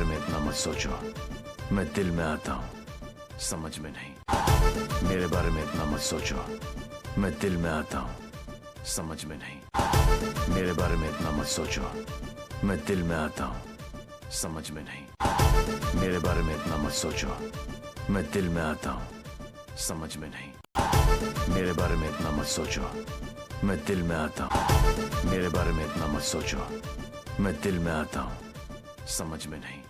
बारे में इतना मत सोचो, मैं दिल में आता हूँ समझ में नहीं। मेरे बारे में इतना मत सोचो, मैं दिल में आता हूँ समझ में नहीं। मेरे बारे में इतना मत सोचो, मैं दिल में आता हूँ समझ में नहीं। मेरे बारे में इतना मत सोचो, मैं दिल में आता हूँ समझ में नहीं। मेरे बारे में इतना मत सोचो, मैं दिल में आता हूँ। मेरे बारे में इतना मत सोचो, मैं दिल में आता हूँ समझ में नहीं।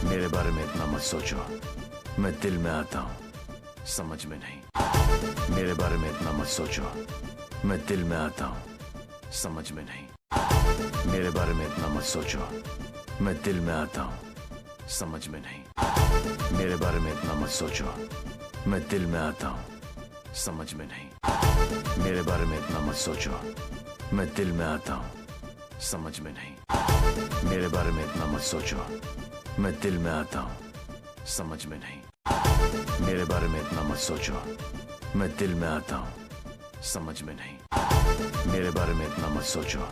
मेरे बारे में इतना मत सोचो, मैं दिल में आता हूँ समझ में नहीं। मेरे बारे में इतना मत सोचो, मैं दिल में आता हूँ समझ में नहीं। मेरे बारे में इतना मत सोचो, मैं दिल में आता हूँ समझ में नहीं। मेरे बारे में इतना मत सोचो, मैं दिल में आता हूँ समझ में नहीं। मेरे बारे में इतना मत सोचो, मैं दिल में आता हूँ समझ में नहीं। मेरे बारे में इतना मत सोचो, मैं दिल में आता हूँ समझ में नहीं। मेरे बारे में इतना मत सोचो, मैं दिल में आता हूँ समझ में नहीं। मेरे बारे में इतना मत सोचो,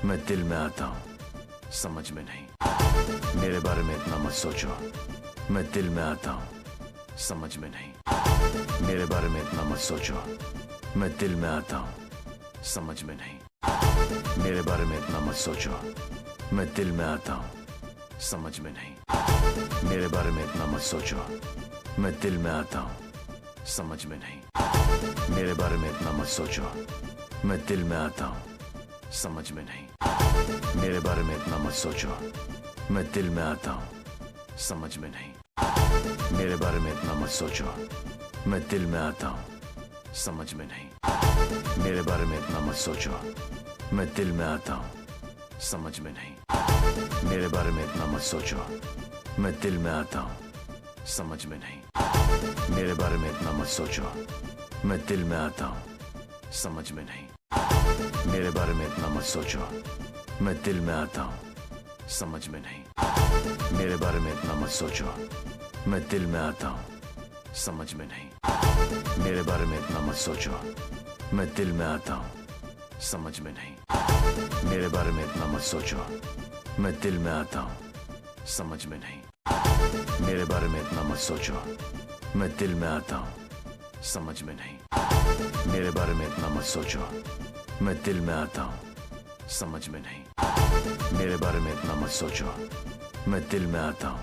मैं दिल में आता हूँ समझ में नहीं। मेरे बारे में इतना मत सोचो, मैं दिल में आता हूँ समझ में नहीं। मेरे बारे में इतना मत सोचो, मैं दिल में आता हूँ समझ में नहीं। मेरे बारे में इतना मत सोचो, मैं दिल में आता हूँ समझ में नहीं। मेरे बारे में इतना मत सोचो, मैं दिल में आता हूँ समझ में नहीं। मेरे बारे में इतना मत सोचो, मैं दिल में आता हूँ समझ में नहीं। मेरे बारे में इतना मत सोचो, मैं दिल में आता हूँ समझ में नहीं। मेरे बारे में इतना मत सोचो, मैं दिल में आता हूँ समझ में नहीं। मेरे बारे में इतना मत सोचो, मैं दिल में आता हूँ समझ में नहीं। मेरे बारे में इतना मत सोचो, मैं दिल में आता हूँ समझ में नहीं। मेरे बारे में इतना मत सोचो, मैं दिल में आता हूँ समझ में नहीं। मेरे बारे में इतना मत सोचो, मैं दिल में आता हूँ समझ में नहीं। मेरे बारे में इतना मत सोचो, मैं दिल में आता हूँ समझ में नहीं। मेरे बारे में इतना मत सोचो, मैं दिल में आता हूँ समझ में नहीं। मेरे बारे में इतना मत सोचो, मैं दिल में आता हूँ समझ में नहीं। मेरे बारे में इतना मत सोचो, मैं दिल में आता हूँ समझ में नहीं। मेरे बारे में इतना मत सोचो, मैं दिल में आता हूँ समझ में नहीं। मेरे बारे में इतना मत सोचो, मैं दिल में आता हूँ समझ में नहीं। मेरे बारे में इतना मत सोचो, मैं दिल में आता हूँ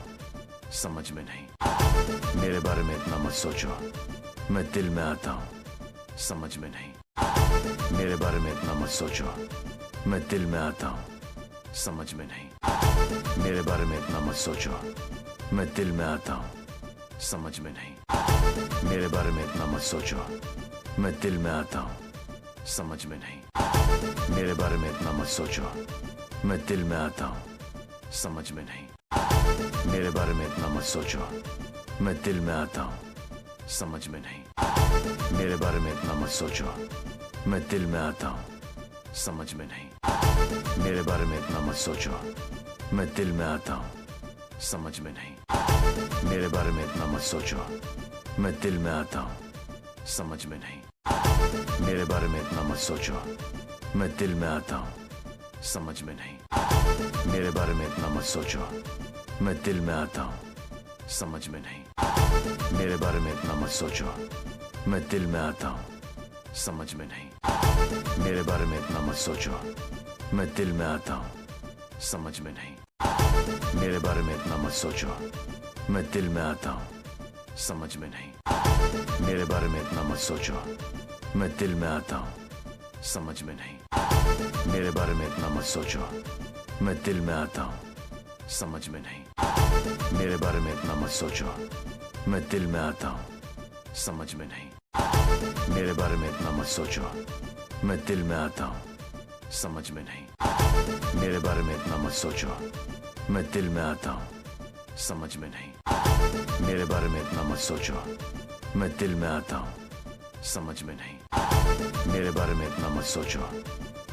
समझ में नहीं। मेरे बारे में इतना मत सोचो, मैं दिल में आता हूँ समझ में नहीं। मेरे बारे में इतना मत सोचो, मैं दिल में आता हूँ समझ में नहीं। मेरे बारे में इतना मत सोचो, मैं दिल में आता हूँ समझ में नहीं। मेरे बारे में इतना मत सोचो, मैं दिल में आता हूँ समझ में नहीं। मेरे बारे में इतना मत सोचो, मैं दिल में आता हूँ समझ में नहीं। मेरे बारे में इतना मत सोचो, मैं दिल में आता हूँ समझ में नहीं। मेरे बारे में इतना मत सोचो, मैं दिल में आता हूँ समझ में नहीं। मेरे बारे में इतना मत सोचो, मैं दिल में आता हूँ समझ में नहीं। मेरे बारे में इतना मत सोचो, मैं दिल में आता हूँ समझ में नहीं। मेरे बारे में इतना मत सोचो, मैं दिल में आता हूँ समझ में नहीं। मेरे बारे में इतना मत सोचो, मैं दिल में आता हूँ समझ में नहीं। मेरे बारे में इतना मत सोचो, मैं दिल में आता हूँ समझ में नहीं। मेरे बारे में इतना मत सोचो, मैं दिल में आता हूँ समझ में नहीं। मेरे बारे में इतना मत सोचो, मैं दिल में आता हूँ समझ में नहीं। मेरे बारे में इतना मत सोचो, मैं दिल में आता हूँ समझ में नहीं। मेरे बारे में इतना मत सोचो, मैं दिल में आता हूँ समझ में नहीं। मेरे बारे में इतना मत सोचो, मैं दिल में आता हूँ समझ में नहीं। मेरे बारे में इतना मत सोचो, मैं दिल में आता हूँ समझ में नहीं। मेरे बारे में इतना मत सोचो, मैं दिल में आता हूँ समझ में नहीं। मेरे बारे में इतना मत सोचो,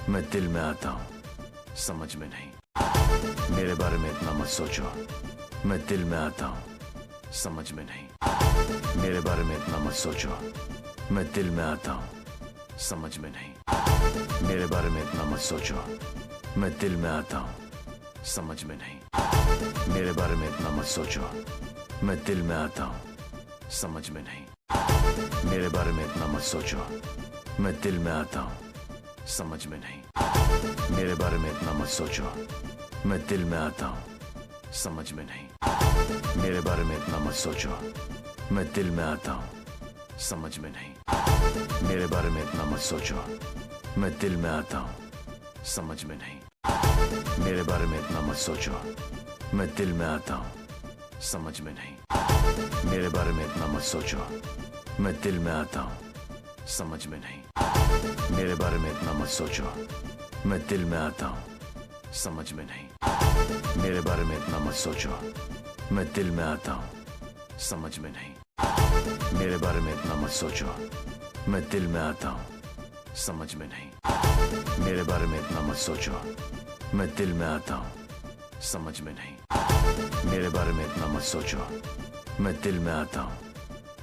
मैं दिल में आता हूँ समझ में नहीं। मेरे बारे में इतना मत सोचो, मैं दिल में आता हूँ समझ में नहीं। मेरे बारे में इतना मत सोचो, मैं दिल में आता हूँ समझ में नहीं। मेरे बारे में इतना मत सोचो, मैं दिल में आता हूँ समझ में नहीं। मेरे बारे में इतना मत सोचो, मैं दिल में आता हूँ समझ में नहीं। मेरे बारे में इतना मत सोचो, मैं दिल में आता हूँ समझ में नहीं। मेरे बारे में इतना मत सोचो, मैं दिल में आता हूँ समझ में नहीं। मेरे बारे में इतना मत सोचो, मैं दिल में आता हूँ समझ में नहीं। मेरे बारे में इतना मत सोचो, मैं दिल में आता हूँ समझ में नहीं। मेरे बारे में इतना मत सोचो, मैं दिल में आता हूँ समझ में नहीं। मेरे बारे में इतना मत सोचो, मैं दिल में आता हूँ समझ में नहीं। मेरे बारे में इतना मत सोचो, मैं दिल में आता हूँ समझ में नहीं। मेरे बारे में इतना मत सोचो, मैं दिल में आता हूँ समझ में नहीं। मेरे बारे में इतना मत सोचो, मैं दिल में आता हूँ समझ में नहीं। मेरे बारे में इतना मत सोचो, मैं दिल में आता हूँ समझ में नहीं। मेरे बारे में इतना मत सोचो, मैं दिल में आता हूँ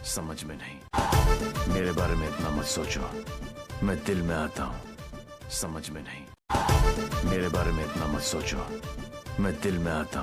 समझ में नहीं। मेरे बारे में इतना मत सोचो, मैं दिल में आता हूँ समझ में नहीं। मेरे बारे में इतना मत सोचो, मैं दिल में आता